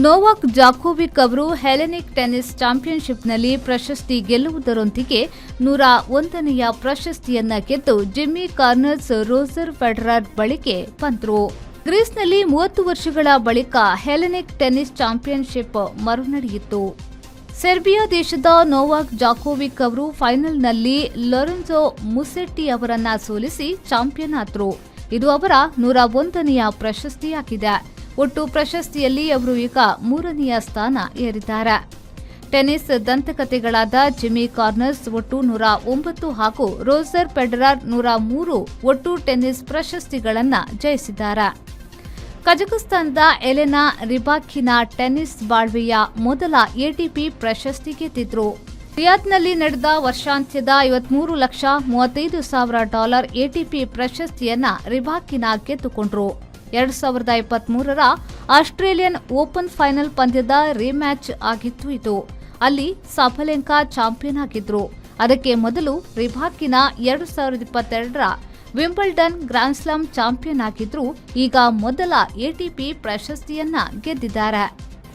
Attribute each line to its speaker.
Speaker 1: Novak Djokovic ಅವರು Hellenic tennis ಚಾಂಪಿಯನ್ಶಿಪ್ನಲ್ಲಿ ಪ್ರಶಸ್ತಿ ಗೆಲ್ಲುವುದರೊಂದಿಗೆ 101ನೆಯ ಪ್ರಶಸ್ತಿಯನ್ನ ಗೆದ್ದು ಜಿಮ್ಮಿ ಕಾರ್ನರ್ಸ್ ರೋಜರ್ ಫೆಡರರ್ ಬಳಿಗೆ ಬಂದರು. ಗ್ರೀಸ್ನಲ್ಲಿ 30 ವರ್ಷಗಳ ಬಳಿಕ ಹೆಲೆನಿಕ್ ಟೆನ್ನಿಸ್ ಚಾಂಪಿಯನ್ಶಿಪ್ ಮರುನಡೆಯಿತು. ಸೆರ್ಬಿಯಾ ದೇಶದ ನೋವಾಕ್ ಜಾಕೋವಿಕ್ ಅವರು ಫೈನಲ್ನಲ್ಲಿ ಲೊರೆನ್ಜೊ ಮುಸೆಟ್ಟಿ ಅವರನ್ನ ಸೋಲಿಸಿ ಚಾಂಪಿಯನ್ ಆದರು. ಇದು ಅವರ 101ನೆಯ ಪ್ರಶಸ್ತಿಯಾಗಿದೆ. ಒಟ್ಟು ಪ್ರಶಸ್ತಿಯಲ್ಲಿ ಅವರು ಈಗ 3ನೆಯ ಸ್ಥಾನ ಏರಿದ್ದಾರೆ. ಟೆನ್ನಿಸ್ ದಂತಕಥೆಗಳಾದ ಜಿಮ್ಮಿ ಕಾರ್ನರ್ಸ್ ಒಟ್ಟು 109 ಹಾಗೂ ರೋಜರ್ ಫೆಡರರ್ 103 ಒಟ್ಟು ಟೆನ್ನಿಸ್ ಪ್ರಶಸ್ತಿಗಳನ್ನು ಜಯಿಸಿದ್ದಾರೆ. ಕಜಕಸ್ತಾನದ ಎಲೆನಾ ರಿಬಾಕಿನಾ ಟೆನ್ನಿಸ್ ಬಾಳ್ವೆಯ ಮೊದಲ ಎಟಿಪಿ ಪ್ರಶಸ್ತಿ ಗೆದ್ದಿದ್ರು. ರಿಯಾದ್ನಲ್ಲಿ ನಡೆದ ವರ್ಷಾಂತ್ಯದ $53,35,000 ಎಟಿಪಿ ಪ್ರಶಸ್ತಿಯನ್ನ ರಿಬಾಕಿನಾ ಗೆದ್ದುಕೊಂಡ್ರು. 2023ರ ಆಸ್ಟ್ರೇಲಿಯನ್ ಓಪನ್ ಫೈನಲ್ ಪಂದ್ಯದ ರಿಮ್ಯಾಚ್ ಆಗಿತ್ತು ಇದು. ಅಲ್ಲಿ ಸಬಲೆಂಕಾ ಚಾಂಪಿಯನ್ ಆಗಿದ್ರು. ಅದಕ್ಕೆ ಮೊದಲು ರಿಬಾಕಿನಾ 2022ರ ವಿಂಬಲ್ಡನ್ ಗ್ರ್ಯಾಂಡ್ ಸ್ಲಾಮ್ ಚಾಂಪಿಯನ್ ಆಗಿದ್ರು. ಈಗ ಮೊದಲ ಎಟಿಪಿ ಪ್ರಶಸ್ತಿಯನ್ನ ಗೆದ್ದಿದ್ದಾರೆ.